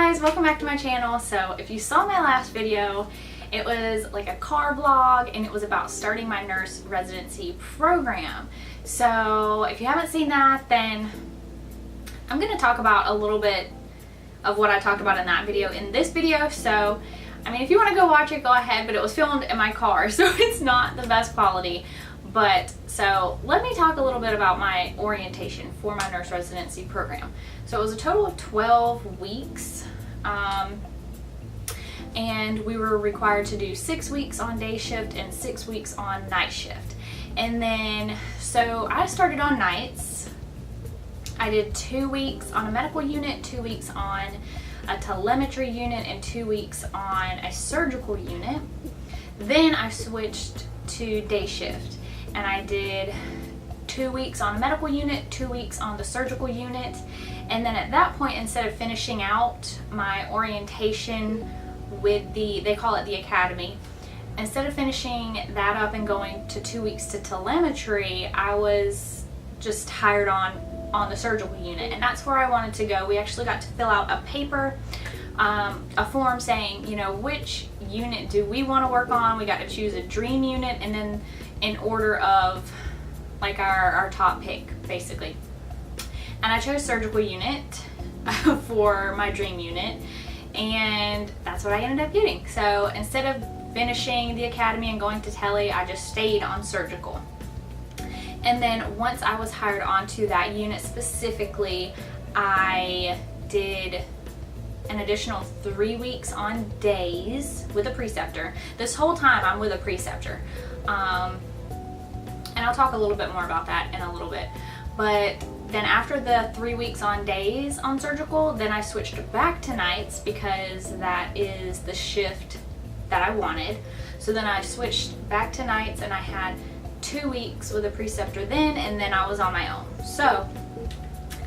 guys, welcome back to my channel. So if you saw my last video, it was like a car vlog and it was about starting my nurse residency program. So if you haven't seen that, then I'm going to talk about a little bit of what I talked about in that video in this video. So I mean, if you want to go watch it, go ahead, but it was filmed in my car, so it's not the best quality. But so let me talk a little bit about my orientation for my nurse residency program. So it was a total of 12 weeks, and we were required to do 6 weeks on day shift and 6 weeks on night shift. And then, so I started on nights. I did 2 weeks on a medical unit, 2 weeks on a telemetry unit, and 2 weeks on a surgical unit. Then I switched to day shift, and I did 2 weeks on a medical unit, 2 weeks on the surgical unit. And then at that point, instead of finishing out my orientation with they call it the academy, instead of finishing that up and going to 2 weeks to telemetry, I was just hired on the surgical unit, and that's where I wanted to go. We actually got to fill out a paper, a form saying, you know, which unit do we want to work on. We got to choose a dream unit, and then in order of like our top pick, basically. And I chose surgical unit for my dream unit, and that's what I ended up getting. So instead of finishing the academy and going to tele, I just stayed on surgical. And then once I was hired onto that unit specifically, I did an additional 3 weeks on days with a preceptor. This whole time I'm with a preceptor. And I'll talk a little bit more about that in a little bit. But then after the 3 weeks on days on surgical, then I switched back to nights because that is the shift that I wanted. So then I switched back to nights, and I had 2 weeks with a preceptor then, and then I was on my own. So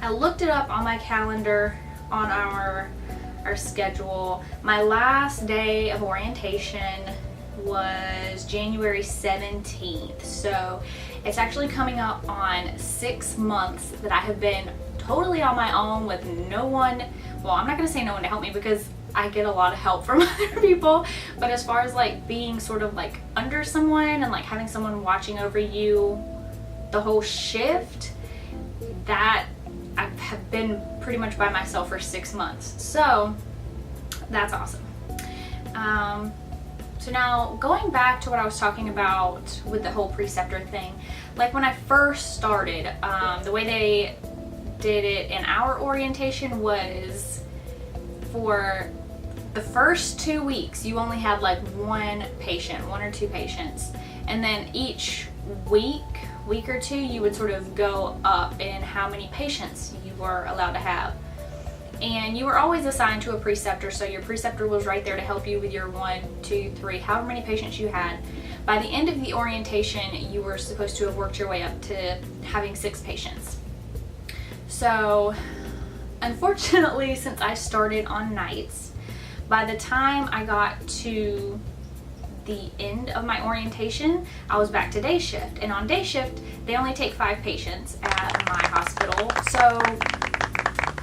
I looked it up on my calendar on our schedule. My last day of orientation was January 17th. So it's actually coming up on 6 months that I have been totally on my own with no one. Well, I'm not gonna say no one to help me because I get a lot of help from other people, but as far as like being sort of like under someone and like having someone watching over you the whole shift, that I have been pretty much by myself for 6 months. So that's awesome. So now going back to what I was talking about with the whole preceptor thing, like when I first started, the way they did it in our orientation was for the first 2 weeks, you only had like one or two patients. And then each week or two, you would sort of go up in how many patients you were allowed to have. And you were always assigned to a preceptor, so your preceptor was right there to help you with your 1, 2, 3, however many patients you had. By the end of the orientation, you were supposed to have worked your way up to having 6 patients. So unfortunately, since I started on nights, by the time I got to the end of my orientation, I was back to day shift. And on day shift, they only take 5 patients at my hospital. So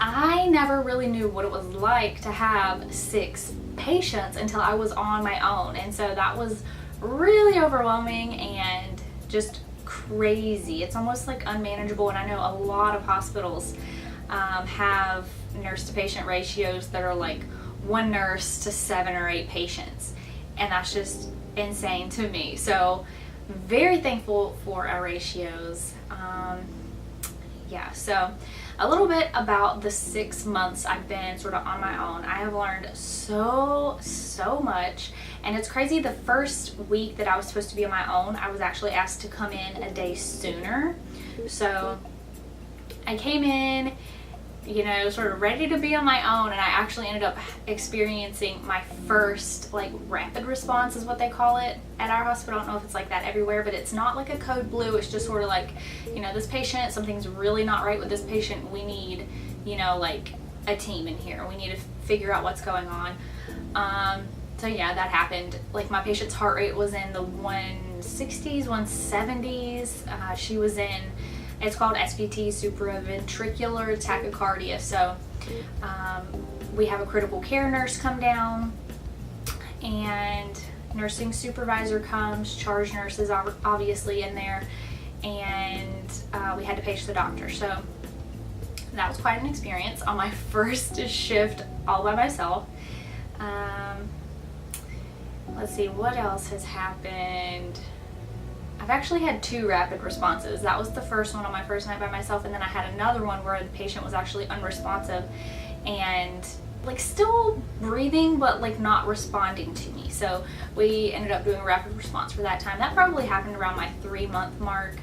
I never really knew what it was like to have 6 patients until I was on my own. And so that was really overwhelming and just crazy. It's almost like unmanageable. And I know a lot of hospitals have nurse to patient ratios that are like 1 nurse to 7 or 8 patients. And that's just insane to me. So very thankful for our ratios. Yeah, so a little bit about the 6 months I've been sort of on my own. I have learned so much, and it's crazy. The first week that I was supposed to be on my own, I was actually asked to come in a day sooner. So I came in, you know, sort of ready to be on my own, and I actually ended up experiencing my first like rapid response is what they call it at our hospital. I don't know if it's like that everywhere, but it's not like a code blue. It's just sort of like, you know, this patient, something's really not right with this patient. We need, you know, like a team in here. We need to figure out what's going on. So yeah, that happened. Like my patient's heart rate was in the 160s, 170s. She was in, it's called SVT, supraventricular tachycardia. So We have a critical care nurse come down, and nursing supervisor comes, charge nurse is obviously in there, and we had to page the doctor. So that was quite an experience on my first shift all by myself. Let's see, what else has happened? I've actually had 2 rapid responses. That was the first one on my first night by myself, and then I had another one where the patient was actually unresponsive and like still breathing but like not responding to me. So we ended up doing a rapid response for that time. That probably happened around my 3-month mark.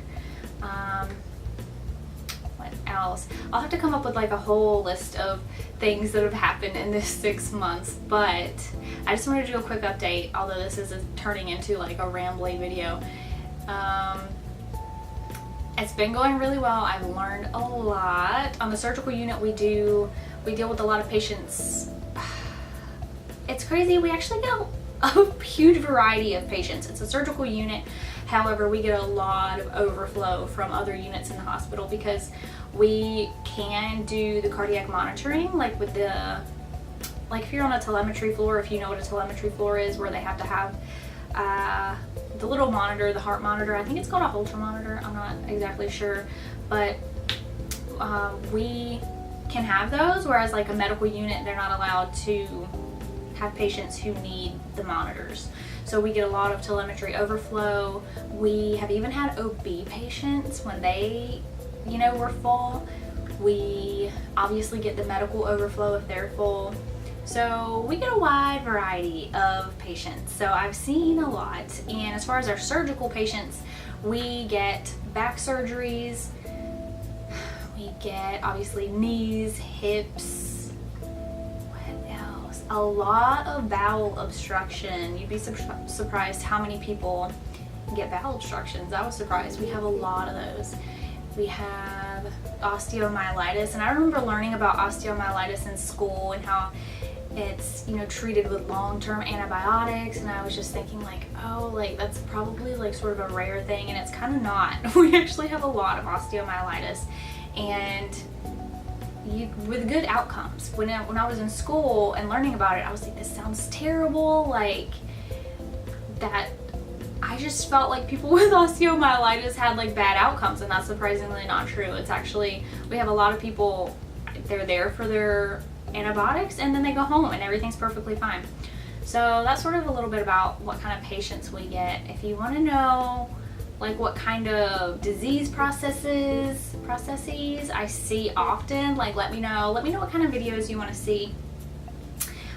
What else? I'll have to come up with like a whole list of things that have happened in this 6 months, but I just wanted to do a quick update, although this is turning into like a rambly video. It's been going really well. I've learned a lot. On the surgical unit, we deal with a lot of patients. It's crazy. We actually get a huge variety of patients. It's a surgical unit. However, we get a lot of overflow from other units in the hospital because we can do the cardiac monitoring, like with the, like if you're on a telemetry floor, if you know what a telemetry floor is, where they have to have the little monitor, the heart monitor. I think it's called a Holter monitor. I'm not exactly sure, but we can have those, whereas like a medical unit, they're not allowed to have patients who need the monitors. So we get a lot of telemetry overflow. We have even had OB patients when they, you know, were full. We obviously get the medical overflow if they're full. So we get a wide variety of patients. So I've seen a lot. And as far as our surgical patients, we get back surgeries. We get obviously knees, hips. What else? A lot of bowel obstruction. You'd be surprised how many people get bowel obstructions. I was surprised. We have a lot of those. We have osteomyelitis, and I remember learning about osteomyelitis in school and how it's, you know, treated with long-term antibiotics, and I was just thinking like, oh, like that's probably like sort of a rare thing, and it's kind of not. We actually have a lot of osteomyelitis, and with good outcomes. When I was in school and learning about it, I was like, this sounds terrible, like that. I just felt like people with osteomyelitis had like bad outcomes, and that's surprisingly not true. It's actually, we have a lot of people, they're there for their antibiotics and then they go home and everything's perfectly fine. So that's sort of a little bit about what kind of patients we get. If you want to know like what kind of disease processes I see often, like let me know what kind of videos you want to see.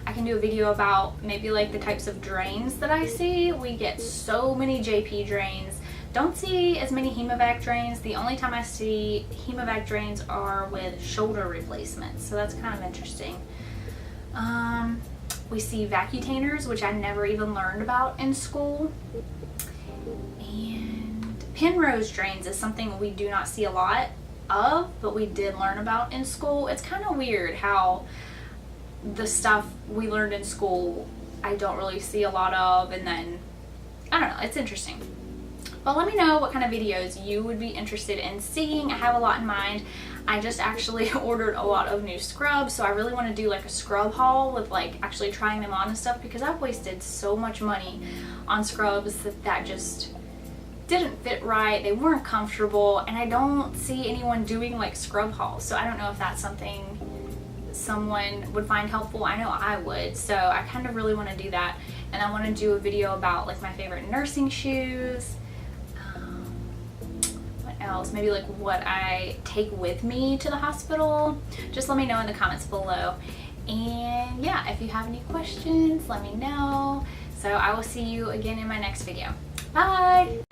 I can do a video about maybe like the types of drains that I see. We get so many JP drains. Don't see as many hemovac drains. The only time I see hemovac drains are with shoulder replacements, so that's kind of interesting. We see vacutainers, which I never even learned about in school. And Penrose drains is something we do not see a lot of, but we did learn about in school. It's kind of weird how the stuff we learned in school I don't really see a lot of, and then I don't know, it's interesting. But let me know what kind of videos you would be interested in seeing. I have a lot in mind. I just actually ordered a lot of new scrubs, so I really want to do like a scrub haul with like actually trying them on and stuff, because I've wasted so much money on scrubs that just didn't fit right. They weren't comfortable, and I don't see anyone doing like scrub hauls, so I don't know if that's something someone would find helpful. I know I would, so I kind of really want to do that. And I want to do a video about like my favorite nursing shoes. What else? Maybe like what I take with me to the hospital. Just let me know in the comments below. And yeah, if you have any questions, let me know. So I will see you again in my next video. Bye!